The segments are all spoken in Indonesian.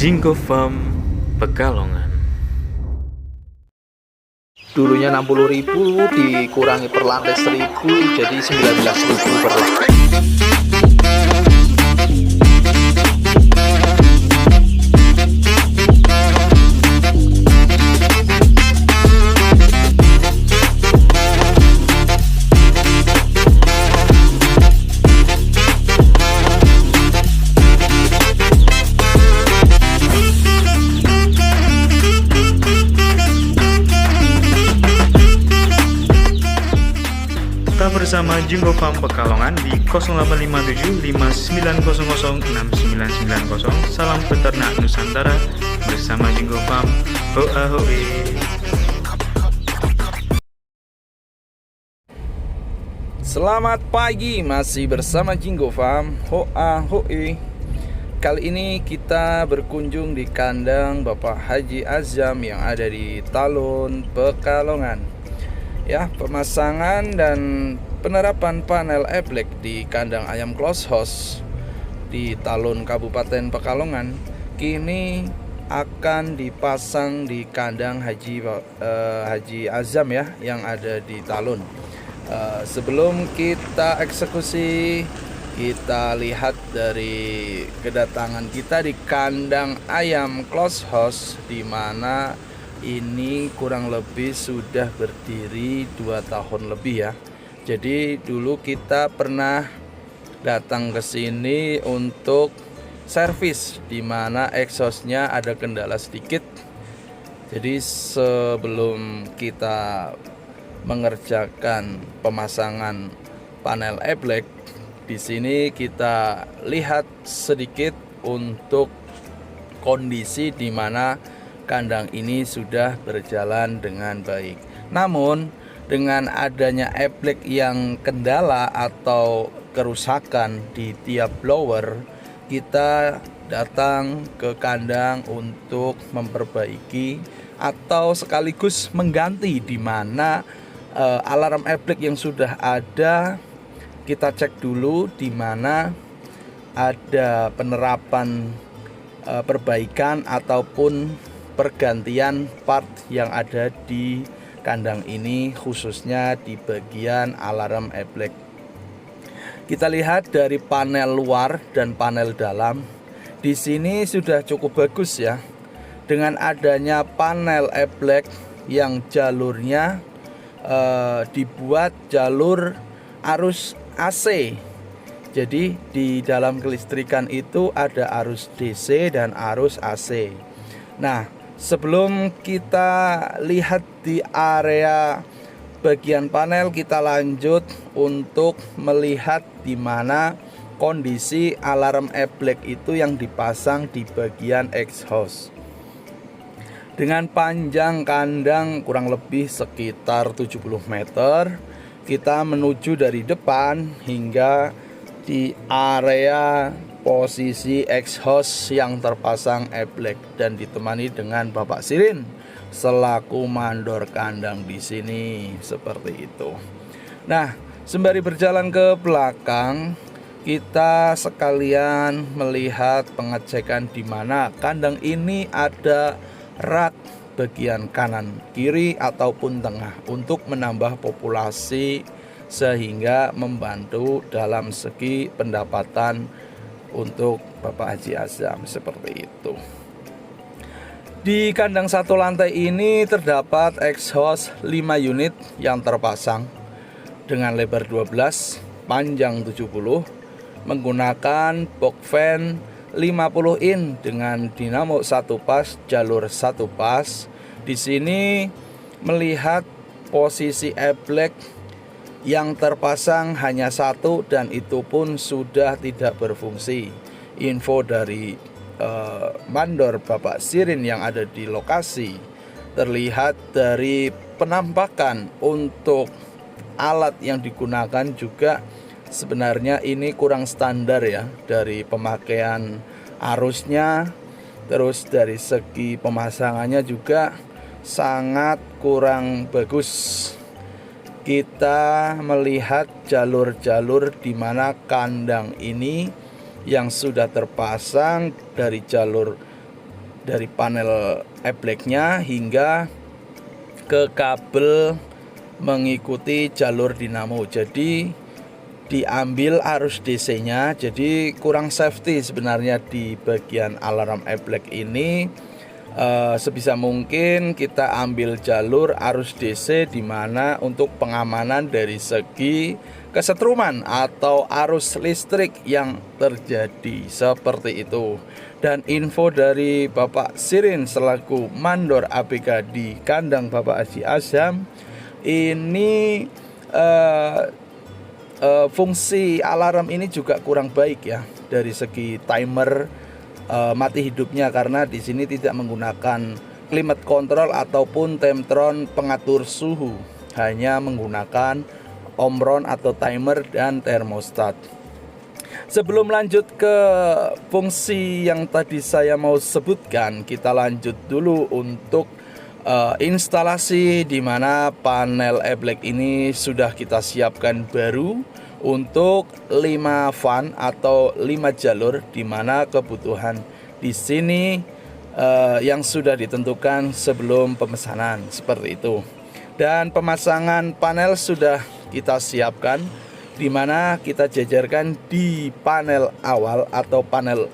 Jinggo Farm Pekalongan. Dulunya 60.000 dikurangi per lantai 1.000 jadi 19.000 per lantai. Tetap bersama Jinggo Farm Pekalongan di 0857 5900 6990. Salam peternak Nusantara bersama Jinggo Farm. Hoa hoe. Selamat pagi, masih bersama Jinggo Farm. Hoa hoe. Kali ini kita berkunjung di kandang Bapak Haji Azam yang ada di Talun, Pekalongan. Ya, pemasangan dan penerapan panel eblek di kandang ayam close house di Talun Kabupaten Pekalongan kini akan dipasang di kandang Haji Azam ya yang ada di Talun. Sebelum kita eksekusi, kita lihat dari kedatangan kita di kandang ayam close house, di mana ini kurang lebih sudah berdiri 2 tahun lebih ya. Jadi dulu kita pernah datang ke sini untuk servis, di mana exhaustnya ada kendala sedikit. Jadi sebelum kita mengerjakan pemasangan panel eblek, di sini kita lihat sedikit untuk kondisi di mana kandang ini sudah berjalan dengan baik. Namun dengan adanya eblek yang kendala atau kerusakan di tiap blower, kita datang ke kandang untuk memperbaiki atau sekaligus mengganti, di mana alarm eblek yang sudah ada kita cek dulu, di mana ada penerapan perbaikan ataupun pergantian part yang ada di kandang ini, khususnya di bagian alarm eblek. Kita lihat dari panel luar dan panel dalam. Di sini sudah cukup bagus ya. Dengan adanya panel eblek yang jalurnya dibuat jalur arus AC. Jadi di dalam kelistrikan itu ada arus DC dan arus AC. Nah, sebelum kita lihat di area bagian panel, kita lanjut untuk melihat di mana kondisi alarm eblek itu yang dipasang di bagian exhaust. Dengan panjang kandang kurang lebih sekitar 70 meter, kita menuju dari depan hingga di area posisi exhaust yang terpasang eblek dan ditemani dengan Bapak Sirin selaku mandor kandang di sini, seperti itu. Nah, sembari berjalan ke belakang, kita sekalian melihat pengecekan di mana kandang ini ada rak bagian kanan, kiri ataupun tengah untuk menambah populasi sehingga membantu dalam segi pendapatan untuk Bapak Haji Azam, seperti itu. Di kandang satu lantai ini terdapat exhaust 5 unit yang terpasang dengan lebar 12, panjang 70, menggunakan box fan 50 in dengan dinamo 1 pas, jalur 1 pas. Di sini melihat posisi eblek yang terpasang hanya 1 dan itu pun sudah tidak berfungsi. Info dari mandor Bapak Sirin yang ada di lokasi, terlihat dari penampakan untuk alat yang digunakan juga sebenarnya ini kurang standar ya, dari pemakaian arusnya, terus dari segi pemasangannya juga sangat kurang bagus. Kita melihat jalur-jalur di mana kandang ini yang sudah terpasang dari jalur dari panel ebleknya hingga ke kabel mengikuti jalur dinamo. Jadi diambil arus DC-nya, jadi kurang safety sebenarnya di bagian alarm eblek ini. Sebisa mungkin kita ambil jalur arus DC di mana untuk pengamanan dari segi kesetruman atau arus listrik yang terjadi, seperti itu. Dan info dari Bapak Sirin selaku mandor ABK di kandang Bapak Haji Azam, ini fungsi alarm ini juga kurang baik ya dari segi timer mati hidupnya, karena di sini tidak menggunakan climate control ataupun temptron pengatur suhu, hanya menggunakan omron atau timer dan termostat. Sebelum lanjut ke fungsi yang tadi saya mau sebutkan, kita lanjut dulu untuk instalasi di mana panel eblek ini sudah kita siapkan baru untuk 5 fan atau 5 jalur, di mana kebutuhan di sini yang sudah ditentukan sebelum pemesanan, seperti itu. Dan pemasangan panel sudah kita siapkan, di mana kita jajarkan di panel awal atau panel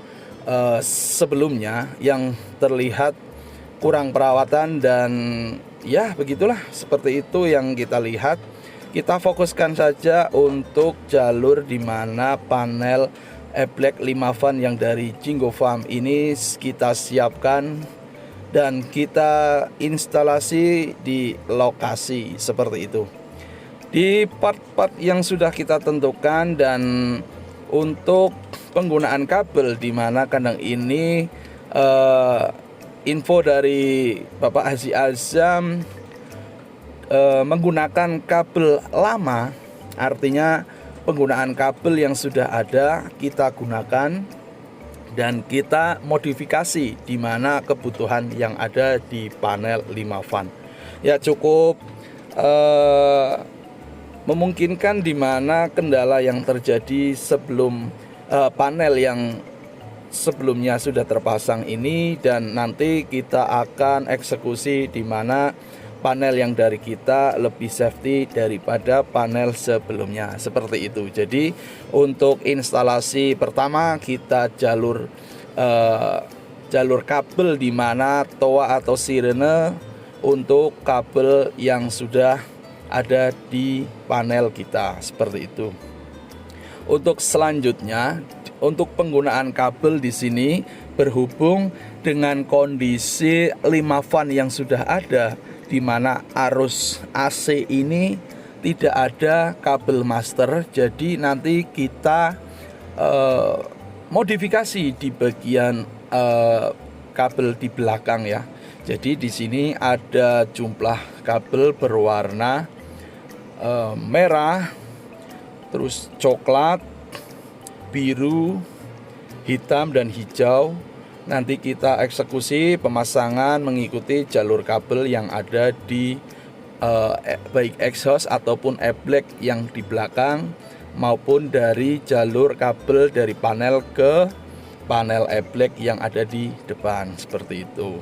sebelumnya yang terlihat kurang perawatan, dan ya begitulah, seperti itu yang kita lihat. Kita fokuskan saja untuk jalur di mana panel eblek 5 fan yang dari Jinggo Farm ini kita siapkan dan kita instalasi di lokasi, seperti itu. Di part-part yang sudah kita tentukan, dan untuk penggunaan kabel di mana kandang ini info dari Bapak Haji Azam menggunakan kabel lama, artinya penggunaan kabel yang sudah ada kita gunakan dan kita modifikasi di mana kebutuhan yang ada di panel 5 fan. Ya cukup memungkinkan di mana kendala yang terjadi sebelum panel yang sebelumnya sudah terpasang ini, dan nanti kita akan eksekusi di mana panel yang dari kita lebih safety daripada panel sebelumnya, seperti itu. Jadi untuk instalasi pertama kita jalur kabel di mana toa atau sirene untuk kabel yang sudah ada di panel kita, seperti itu. Untuk selanjutnya, untuk penggunaan kabel di sini berhubung dengan kondisi 5 fan yang sudah ada, di mana arus AC ini tidak ada kabel master, jadi nanti kita modifikasi di bagian kabel di belakang ya. Jadi di sini ada jumlah kabel berwarna merah, terus coklat, biru, hitam, dan hijau. Nanti kita eksekusi pemasangan mengikuti jalur kabel yang ada di baik exhaust ataupun eblek yang di belakang, maupun dari jalur kabel dari panel ke panel eblek yang ada di depan, seperti itu.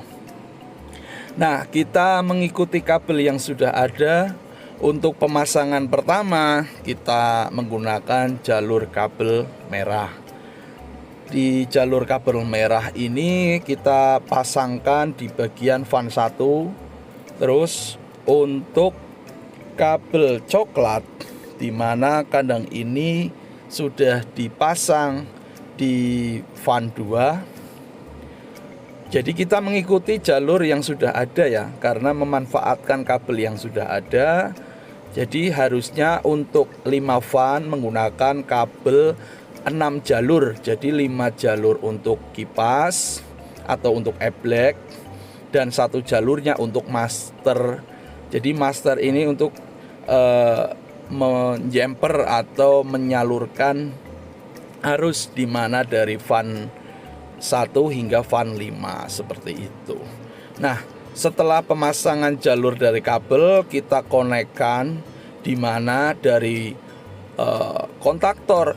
Nah, kita mengikuti kabel yang sudah ada. Untuk pemasangan pertama kita menggunakan jalur kabel merah. Di jalur kabel merah ini kita pasangkan di bagian fan 1. Terus untuk kabel coklat, di mana kandang ini sudah dipasang di fan 2. Jadi kita mengikuti jalur yang sudah ada ya, karena memanfaatkan kabel yang sudah ada. Jadi harusnya untuk 5 fan menggunakan kabel 6 jalur. Jadi 5 jalur untuk kipas atau untuk eblek, dan 1 jalurnya untuk master. Jadi master ini untuk menjemper atau menyalurkan arus di mana dari fan 1 hingga fan 5, seperti itu. Nah, setelah pemasangan jalur dari kabel, kita konekkan di mana dari kontaktor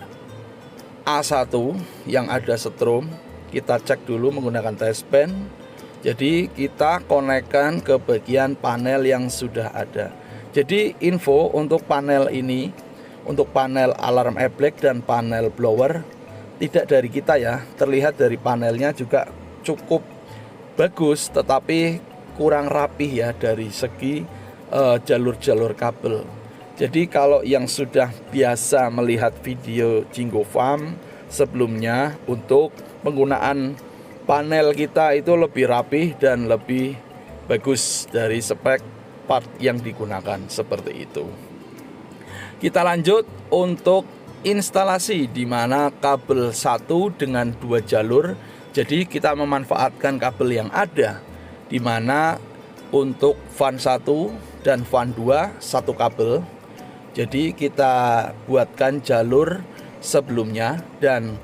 A1 yang ada setrum, kita cek dulu menggunakan test pen. Jadi kita konekkan ke bagian panel yang sudah ada. Jadi info untuk panel ini, untuk panel alarm eblek dan panel blower, tidak dari kita ya. Terlihat dari panelnya juga cukup bagus, tetapi kurang rapih ya dari segi jalur-jalur kabel. Jadi kalau yang sudah biasa melihat video Jinggo Farm sebelumnya, untuk penggunaan panel kita itu lebih rapih dan lebih bagus dari spek part yang digunakan, seperti itu. Kita lanjut untuk instalasi, di mana kabel 1 dengan 2 jalur. Jadi kita memanfaatkan kabel yang ada, di mana untuk fan 1 dan fan 2 satu kabel. Jadi kita buatkan jalur sebelumnya dan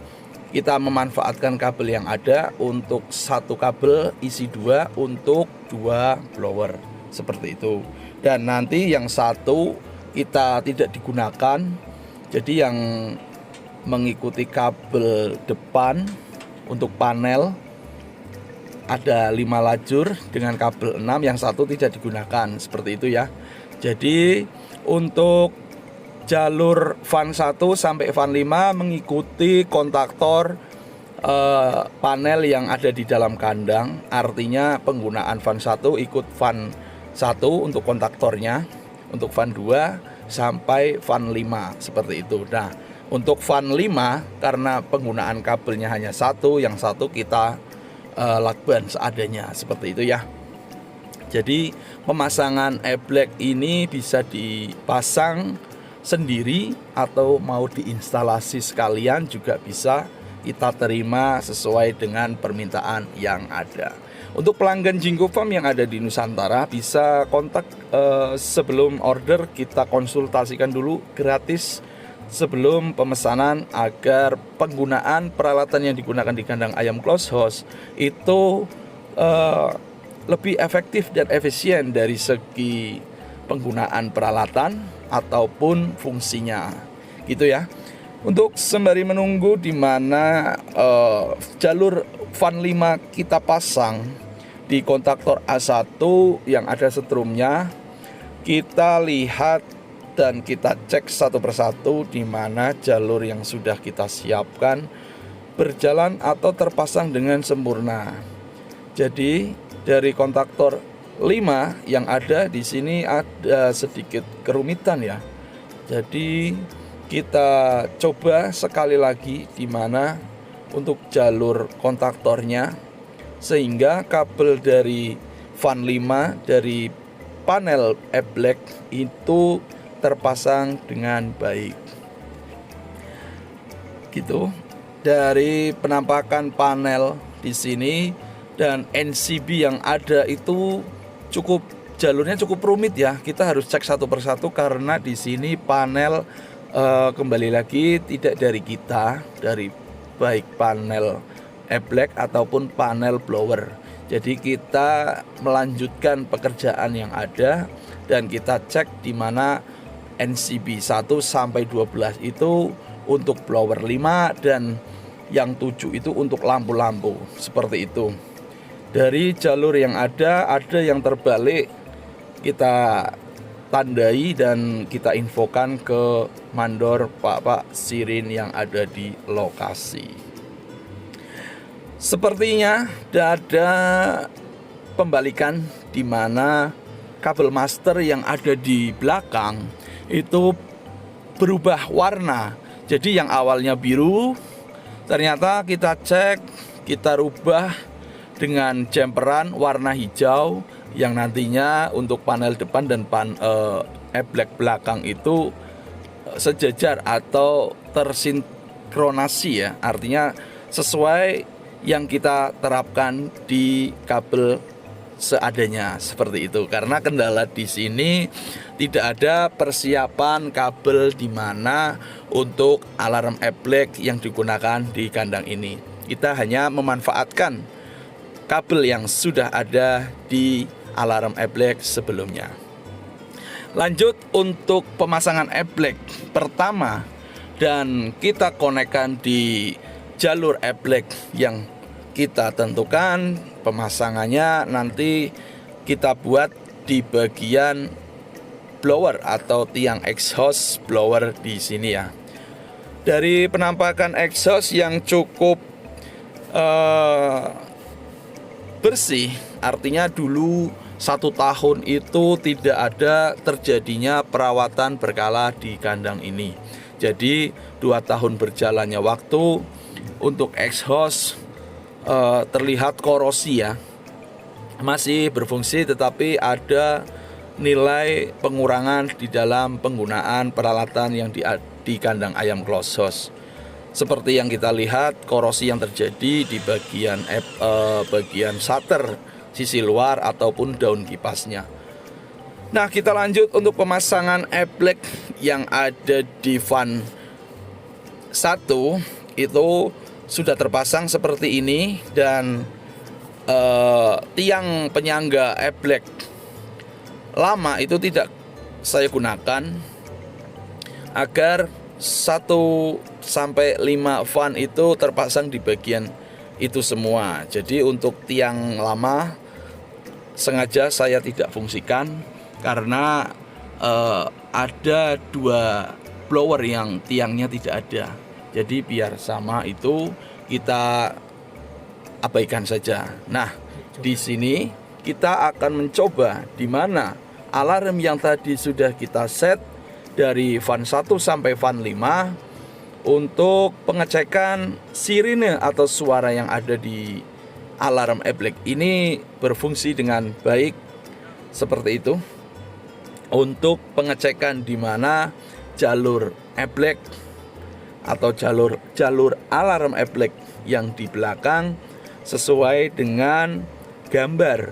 kita memanfaatkan kabel yang ada untuk satu kabel isi 2 untuk 2 blower, seperti itu. Dan nanti yang satu kita tidak digunakan, jadi yang mengikuti kabel depan untuk panel ada 5 lajur dengan kabel 6, yang satu tidak digunakan, seperti itu ya. Jadi untuk jalur fan 1 sampai fan 5 mengikuti kontaktor panel yang ada di dalam kandang. Artinya penggunaan fan 1 ikut fan 1 untuk kontaktornya, untuk fan 2 sampai fan 5, seperti itu. Nah, untuk fan 5 karena penggunaan kabelnya hanya satu, yang satu kita lakban seadanya, seperti itu ya. Jadi pemasangan eblek ini bisa dipasang sendiri atau mau diinstalasi sekalian juga bisa, kita terima sesuai dengan permintaan yang ada. Untuk pelanggan Jinggo Farm yang ada di Nusantara bisa kontak sebelum order, kita konsultasikan dulu gratis sebelum pemesanan agar penggunaan peralatan yang digunakan di kandang ayam close house itu lebih efektif dan efisien dari segi penggunaan peralatan ataupun fungsinya, gitu ya. Untuk sembari menunggu di mana jalur fan 5 kita pasang di kontaktor A1 yang ada setrumnya, kita lihat dan kita cek satu persatu di mana jalur yang sudah kita siapkan berjalan atau terpasang dengan sempurna. Jadi dari kontaktor 5 yang ada di sini ada sedikit kerumitan ya. Jadi kita coba sekali lagi di mana untuk jalur kontaktornya, sehingga kabel dari fan 5 dari panel eblek itu terpasang dengan baik. Gitu. Dari penampakan panel di sini dan NCB yang ada itu jalurnya cukup rumit ya. Kita harus cek satu persatu karena di sini panel kembali lagi tidak dari kita, dari baik panel eblek ataupun panel blower. Jadi kita melanjutkan pekerjaan yang ada dan kita cek di mana NCB 1 sampai 12 itu untuk blower 5 dan yang 7 itu untuk lampu-lampu, seperti itu. Dari jalur yang ada yang terbalik, kita tandai dan kita infokan ke mandor Pak Sirin yang ada di lokasi. Sepertinya ada pembalikan di mana kabel master yang ada di belakang itu berubah warna. Jadi yang awalnya biru ternyata kita cek, kita rubah dengan jemperan warna hijau yang nantinya untuk panel depan dan eblek belakang itu sejajar atau tersinkronasi ya. Artinya sesuai yang kita terapkan di kabel seadanya, seperti itu. Karena kendala di sini tidak ada persiapan kabel di mana untuk alarm eblek yang digunakan di kandang ini. Kita hanya memanfaatkan kabel yang sudah ada di alarm eblek sebelumnya. Lanjut untuk pemasangan eblek pertama, dan kita konekkan di jalur eblek yang kita tentukan pemasangannya, nanti kita buat di bagian blower atau tiang exhaust blower di sini ya. Dari penampakan exhaust yang cukup bersih, artinya dulu 1 tahun itu tidak ada terjadinya perawatan berkala di kandang ini. Jadi 2 tahun berjalannya waktu, untuk exhaust terlihat korosi ya, masih berfungsi tetapi ada nilai pengurangan di dalam penggunaan peralatan yang di kandang ayam close house. Seperti yang kita lihat, korosi yang terjadi di bagian shutter sisi luar ataupun daun kipasnya. Nah, kita lanjut untuk pemasangan eblek yang ada di van 1 itu sudah terpasang seperti ini, dan tiang penyangga eblek lama itu tidak saya gunakan agar 1 sampai 5 van itu terpasang di bagian itu semua. Jadi untuk tiang lama sengaja saya tidak fungsikan karena ada 2 blower yang tiangnya tidak ada. Jadi biar sama itu kita abaikan saja. Nah, di sini kita akan mencoba di mana alarm yang tadi sudah kita set dari van 1 sampai van 5 untuk pengecekan sirine atau suara yang ada di alarm eblek ini berfungsi dengan baik seperti itu. Untuk pengecekan di mana jalur eblek atau jalur alarm eblek yang di belakang sesuai dengan gambar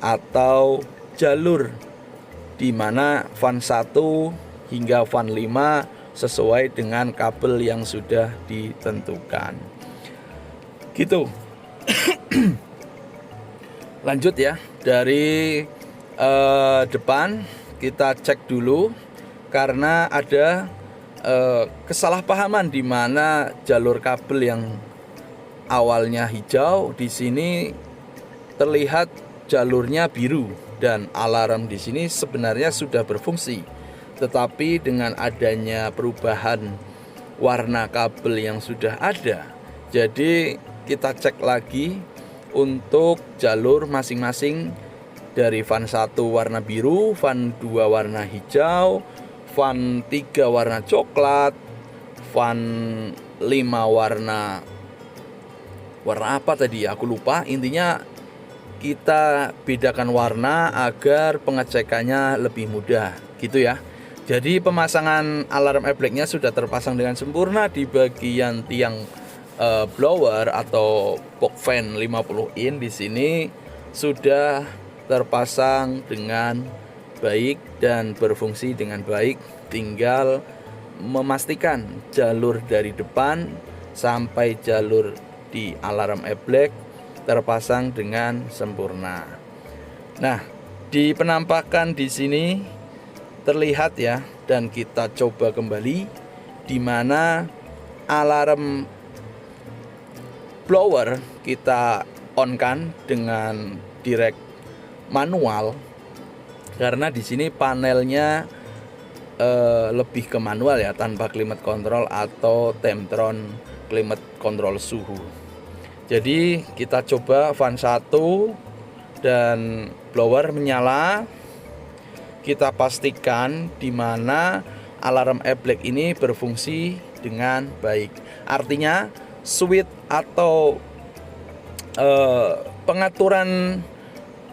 atau jalur di mana van 1 hingga van 5 sesuai dengan kabel yang sudah ditentukan. Gitu. Lanjut ya, dari depan kita cek dulu karena ada kesalahpahaman di mana jalur kabel yang awalnya hijau di sini terlihat jalurnya biru, dan alarm di sini sebenarnya sudah berfungsi. Tetapi dengan adanya perubahan warna kabel yang sudah ada, jadi kita cek lagi untuk jalur masing-masing dari van 1 warna biru, van 2 warna hijau, van 3 warna coklat, van 5 warna apa tadi ya, aku lupa. Intinya kita bedakan warna agar pengecekannya lebih mudah gitu ya. Jadi pemasangan alarm ebleknya sudah terpasang dengan sempurna di bagian tiang blower atau box fan 50 in di sini sudah terpasang dengan baik dan berfungsi dengan baik. Tinggal memastikan jalur dari depan sampai jalur di alarm eblek terpasang dengan sempurna. Nah, di penampakan di sini terlihat ya, dan kita coba kembali di mana alarm blower kita on kan dengan direct manual karena di sini panelnya lebih ke manual ya, tanpa climate control atau Temptron climate control suhu. Jadi kita coba van 1 dan blower menyala. Kita pastikan di mana alarm eblek ini berfungsi dengan baik. Artinya switch atau pengaturan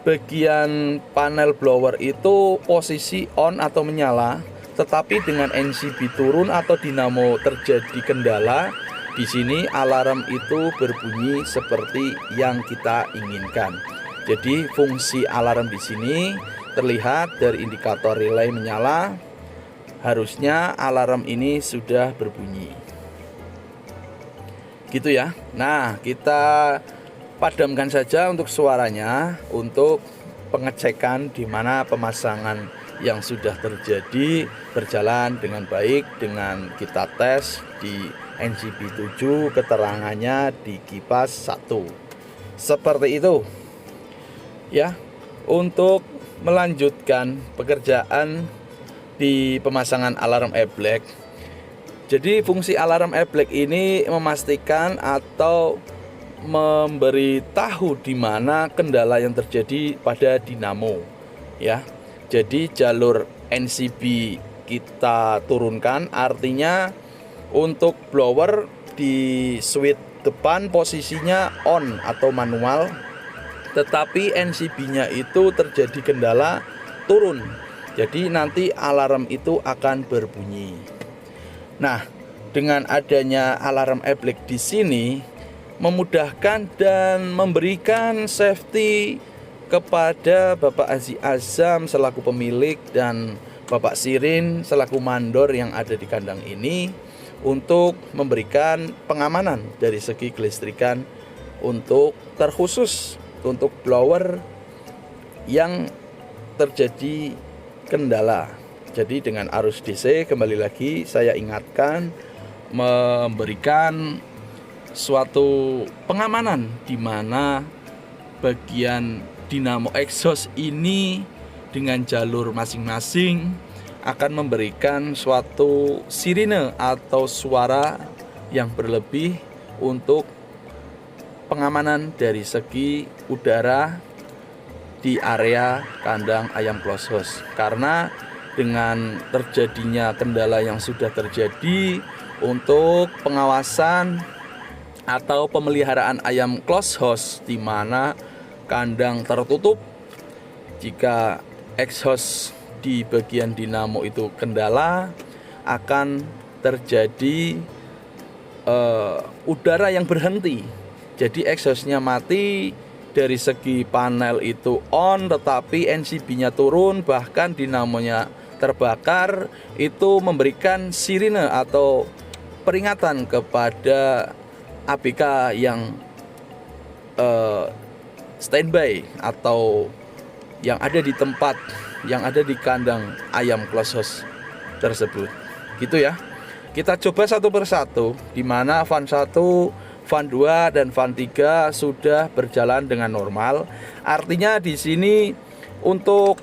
bagian panel blower itu posisi on atau menyala, tetapi dengan NCB turun atau dinamo terjadi kendala, di sini alarm itu berbunyi seperti yang kita inginkan. Jadi fungsi alarm di sini terlihat dari indikator relay menyala, harusnya alarm ini sudah berbunyi. Gitu ya. Nah, kita padamkan saja untuk suaranya untuk pengecekan di mana pemasangan yang sudah terjadi berjalan dengan baik dengan kita tes di NCB 7, keterangannya di kipas 1. Seperti itu ya. Untuk melanjutkan pekerjaan di pemasangan alarm e-black, jadi fungsi alarm e-black ini memastikan atau memberi tahu di mana kendala yang terjadi pada dinamo ya. Jadi jalur NCB kita turunkan, artinya untuk blower di switch depan posisinya on atau manual, tetapi NCB-nya itu terjadi kendala turun. Jadi nanti alarm itu akan berbunyi. Nah, dengan adanya alarm e-black di sini memudahkan dan memberikan safety kepada Bapak Haji Azam selaku pemilik dan Bapak Sirin selaku mandor yang ada di kandang ini, untuk memberikan pengamanan dari segi kelistrikan untuk terkhusus untuk blower yang terjadi kendala. Jadi dengan arus DC, kembali lagi saya ingatkan, memberikan suatu pengamanan di mana bagian dinamo exhaust ini dengan jalur masing-masing akan memberikan suatu sirine atau suara yang berlebih untuk pengamanan dari segi udara di area kandang ayam close house. Karena dengan terjadinya kendala yang sudah terjadi untuk pengawasan atau pemeliharaan ayam close house di mana kandang tertutup, jika exhaust di bagian dinamo itu kendala, akan terjadi udara yang berhenti. Jadi exhaustnya mati, dari segi panel itu on tetapi NCB-nya turun, bahkan dinamonya terbakar, itu memberikan sirine atau peringatan kepada ABK yang standby atau yang ada di tempat, yang ada di kandang ayam close house tersebut. Gitu ya. Kita coba satu persatu, di mana fan 1, fan 2 dan fan 3 sudah berjalan dengan normal. Artinya di sini untuk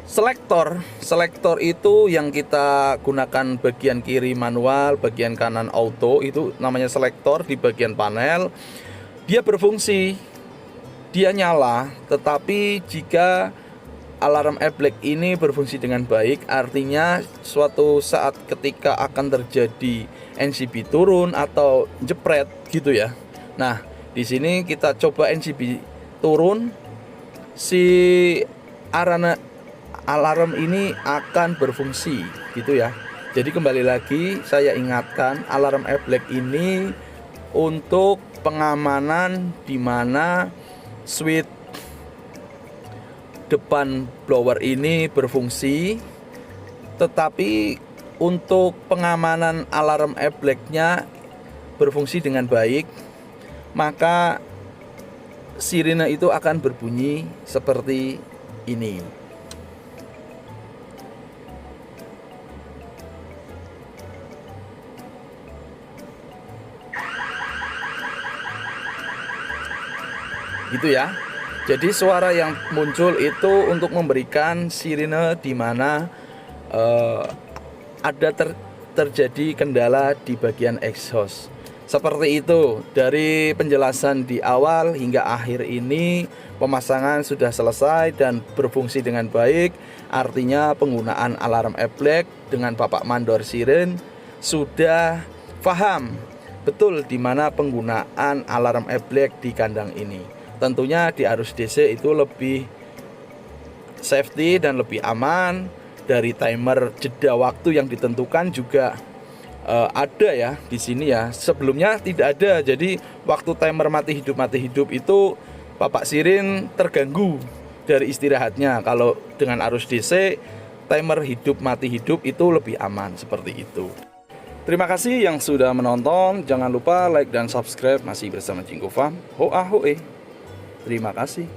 selektor itu yang kita gunakan bagian kiri manual, bagian kanan auto, itu namanya selektor di bagian panel. Dia berfungsi, dia nyala, tetapi jika alarm e-black ini berfungsi dengan baik, artinya suatu saat ketika akan terjadi NCB turun atau jepret gitu ya. Nah, di sini kita coba NCB turun, si alarm ini akan berfungsi gitu ya. Jadi kembali lagi saya ingatkan, alarm e-black ini untuk pengamanan di mana switch depan blower ini berfungsi, tetapi untuk pengamanan alarm e-black-nya berfungsi dengan baik, maka sirine itu akan berbunyi seperti ini. Gitu ya. Jadi suara yang muncul itu untuk memberikan sirine di mana ada terjadi kendala di bagian exhaust. Seperti itu. Dari penjelasan di awal hingga akhir ini, pemasangan sudah selesai dan berfungsi dengan baik. Artinya penggunaan alarm e-black dengan Bapak Mandor Sirin sudah paham betul di mana penggunaan alarm e-black di kandang ini. Tentunya di arus DC itu lebih safety dan lebih aman. Dari timer jeda waktu yang ditentukan juga ada ya di sini ya. Sebelumnya tidak ada. Jadi waktu timer mati hidup itu Bapak Sirin terganggu dari istirahatnya. Kalau dengan arus DC, timer hidup mati hidup itu lebih aman seperti itu. Terima kasih yang sudah menonton. Jangan lupa like dan subscribe. Masih bersama Jinggo Farm. Hoa hoe. Terima kasih.